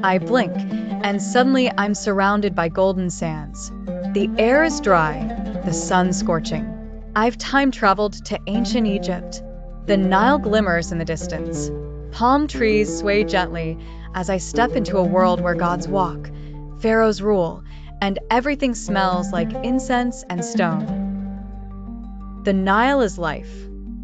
I blink, and suddenly I'm surrounded by golden sands. The air is dry, the sun scorching. I've time traveled to ancient Egypt. The Nile glimmers in the distance. Palm trees sway gently as I step into a world where gods walk, pharaohs rule, and everything smells like incense and stone. The Nile is life.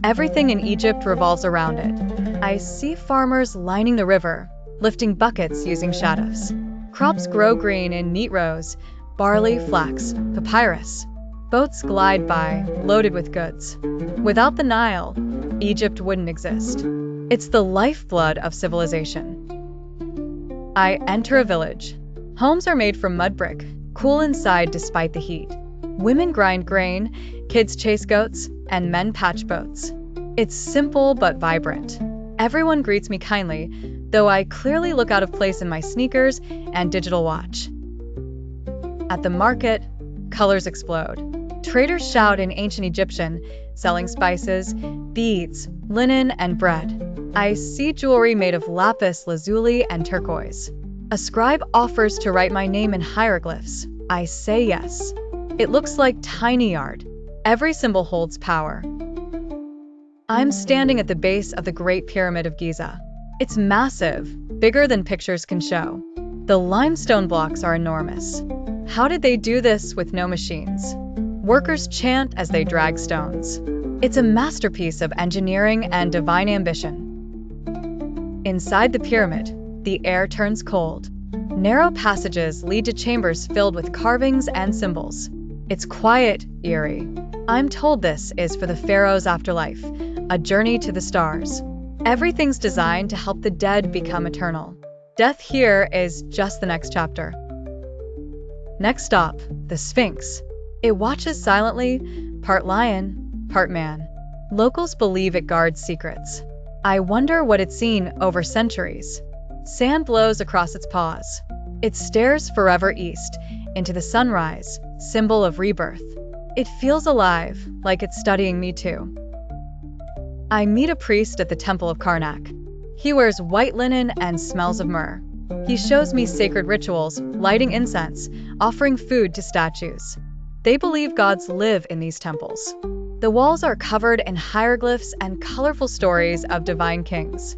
Everything in Egypt revolves around it. I see farmers lining the river, lifting buckets using shadows. Crops grow green in neat rows: barley, flax, papyrus. Boats glide by, loaded with goods. Without the Nile, Egypt wouldn't exist. It's the lifeblood of civilization. I enter a village. Homes are made from mud brick, cool inside despite the heat. Women grind grain, kids chase goats, and men patch boats. It's simple but vibrant. Everyone greets me kindly, though I clearly look out of place in my sneakers and digital watch. At the market, colors explode. Traders shout in ancient Egyptian, selling spices, beads, linen, and bread. I see jewelry made of lapis lazuli and turquoise. A scribe offers to write my name in hieroglyphs. I say yes. It looks like tiny art. Every symbol holds power. I'm standing at the base of the Great Pyramid of Giza. It's massive, bigger than pictures can show. The limestone blocks are enormous. How did they do this with no machines? Workers chant as they drag stones. It's a masterpiece of engineering and divine ambition. Inside the pyramid, the air turns cold. Narrow passages lead to chambers filled with carvings and symbols. It's quiet, eerie. I'm told this is for the pharaoh's afterlife, a journey to the stars. Everything's designed to help the dead become eternal. Death here is just the next chapter. Next stop, the Sphinx. It watches silently, part lion, part man. Locals believe it guards secrets. I wonder what it's seen over centuries. Sand blows across its paws. It stares forever east, into the sunrise, symbol of rebirth. It feels alive, like it's studying me too. I meet a priest at the temple of Karnak. He wears white linen and smells of myrrh. He shows me sacred rituals, lighting incense, offering food to statues. They believe gods live in these temples. The walls are covered in hieroglyphs and colorful stories of divine kings.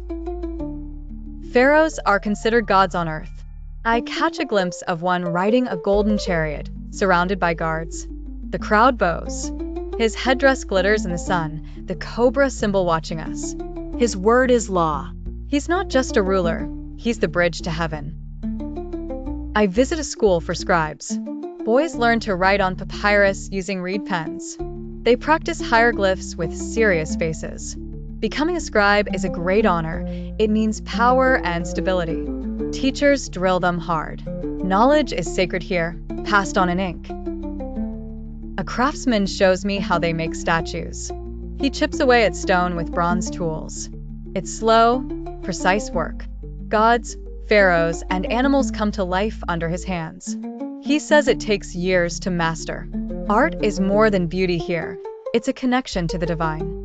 Pharaohs are considered gods on earth. I catch a glimpse of one riding a golden chariot, surrounded by guards. The crowd bows. His headdress glitters in the sun, the cobra symbol watching us. His word is law. He's not just a ruler, he's the bridge to heaven. I visit a school for scribes. Boys learn to write on papyrus using reed pens. They practice hieroglyphs with serious faces. Becoming a scribe is a great honor. It means power and stability. Teachers drill them hard. Knowledge is sacred here, passed on in ink. A craftsman shows me how they make statues. He chips away at stone with bronze tools. It's slow, precise work. Gods, pharaohs, and animals come to life under his hands. He says it takes years to master. Art is more than beauty here. It's a connection to the divine.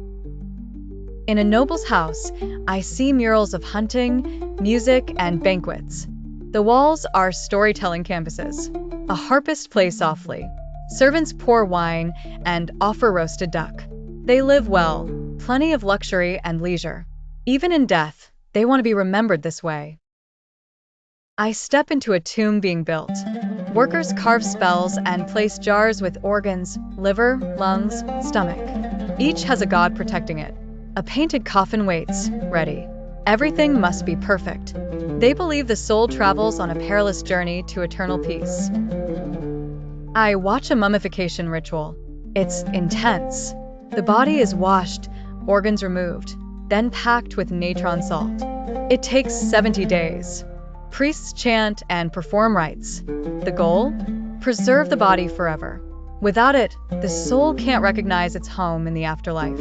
In a noble's house, I see murals of hunting, music, and banquets. The walls are storytelling canvases. A harpist plays softly. Servants pour wine and offer roasted duck. They live well, plenty of luxury and leisure. Even in death, they want to be remembered this way. I step into a tomb being built. Workers carve spells and place jars with organs, liver, lungs, stomach. Each has a god protecting it. A painted coffin waits, ready. Everything must be perfect. They believe the soul travels on a perilous journey to eternal peace. I watch a mummification ritual. It's intense. The body is washed, organs removed, then packed with natron salt. It takes 70 days. Priests chant and perform rites. The goal? Preserve the body forever. Without it, the soul can't recognize its home in the afterlife.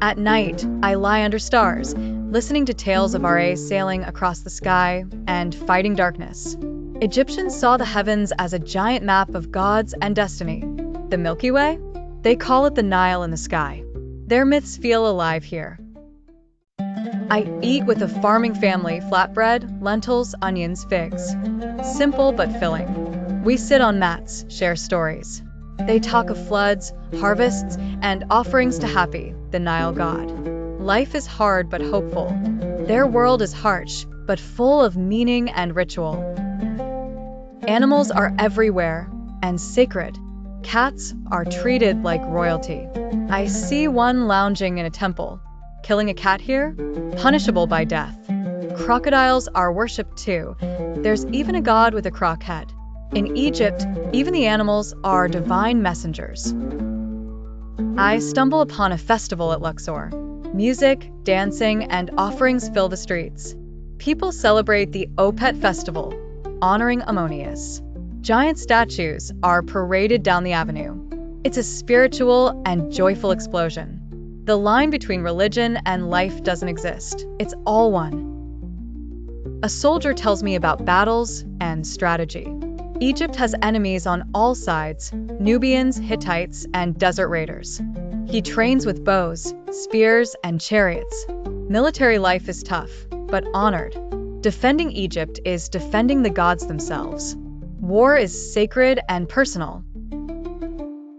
At night, I lie under stars, listening to tales of RAs sailing across the sky and fighting darkness. Egyptians saw the heavens as a giant map of gods and destiny. The Milky Way? They call it the Nile in the sky. Their myths feel alive here. I eat with a farming family flatbread, lentils, onions, figs. Simple but filling. We sit on mats, share stories. They talk of floods, harvests, and offerings to Happy, the Nile god. Life is hard but hopeful. Their world is harsh, but full of meaning and ritual. Animals are everywhere and sacred. Cats are treated like royalty. I see one lounging in a temple. Killing a cat here? Punishable by death. Crocodiles are worshipped too. There's even a god with a croc head. In Egypt, even the animals are divine messengers. I stumble upon a festival at Luxor. Music, dancing, and offerings fill the streets. People celebrate the Opet festival, honoring Ammonius. Giant statues are paraded down the avenue. It's a spiritual and joyful explosion. The line between religion and life doesn't exist. It's all one. A soldier tells me about battles and strategy. Egypt has enemies on all sides: Nubians, Hittites, and desert raiders. He trains with bows, spears, and chariots. Military life is tough, but honored. Defending Egypt is defending the gods themselves. War is sacred and personal.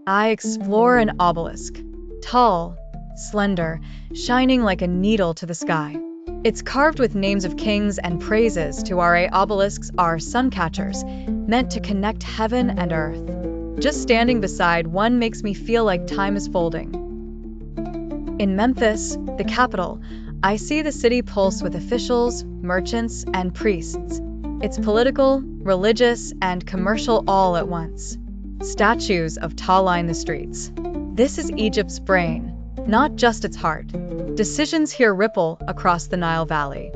I explore an obelisk. Tall, slender, shining like a needle to the sky. It's carved with names of kings and praises to our obelisks are sun catchers, meant to connect heaven and earth. Just standing beside one makes me feel like time is folding. In Memphis, the capital, I see the city pulse with officials, merchants, and priests. It's political, religious, and commercial all at once. Statues of Ptah line the streets. This is Egypt's brain, not just its heart. Decisions here ripple across the Nile Valley.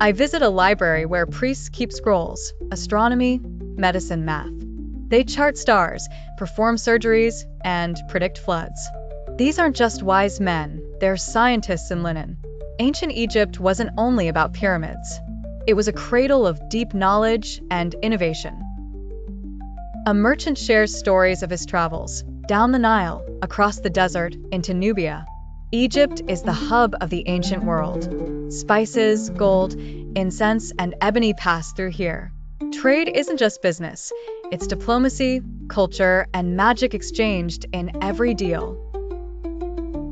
I visit a library where priests keep scrolls, astronomy, medicine, math. They chart stars, perform surgeries, and predict floods. These aren't just wise men, they're scientists in linen. Ancient Egypt wasn't only about pyramids. It was a cradle of deep knowledge and innovation. A merchant shares stories of his travels, down the Nile, across the desert, into Nubia. Egypt is the hub of the ancient world. Spices, gold, incense, and ebony pass through here. Trade isn't just business. It's diplomacy, culture, and magic exchanged in every deal.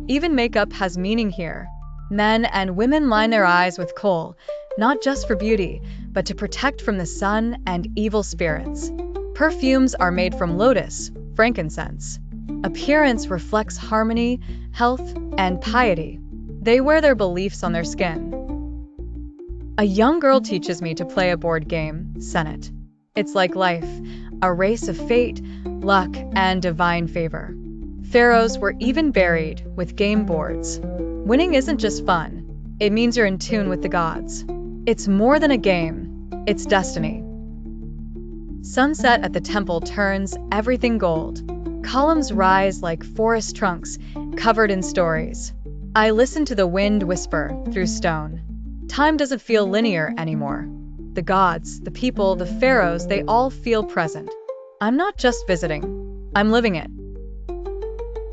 Even makeup has meaning here. Men and women line their eyes with kohl, not just for beauty, but to protect from the sun and evil spirits. Perfumes are made from lotus, frankincense. Appearance reflects harmony, health, and piety. They wear their beliefs on their skin. A young girl teaches me to play a board game, Senate. It's like life, a race of fate, luck, and divine favor. Pharaohs were even buried with game boards. Winning isn't just fun, it means you're in tune with the gods. It's more than a game, it's destiny. Sunset at the temple turns everything gold. Columns rise like forest trunks, covered in stories. I listen to the wind whisper through stone. Time doesn't feel linear anymore. The gods, the people, the pharaohs, they all feel present. I'm not just visiting, I'm living it.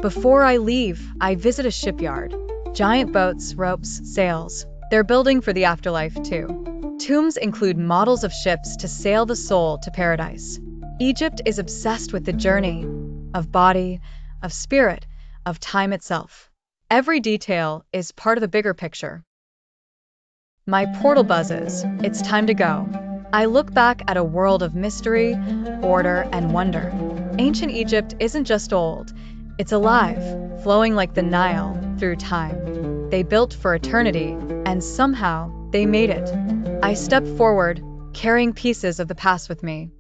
Before I leave, I visit a shipyard. Giant boats, ropes, sails. They're building for the afterlife too. Tombs include models of ships to sail the soul to paradise. Egypt is obsessed with the journey, of body, of spirit, of time itself. Every detail is part of the bigger picture. My portal buzzes. It's time to go. I look back at a world of mystery, order, and wonder. Ancient Egypt isn't just old. It's alive, flowing like the Nile through time. They built for eternity, and somehow they made it. I step forward, carrying pieces of the past with me.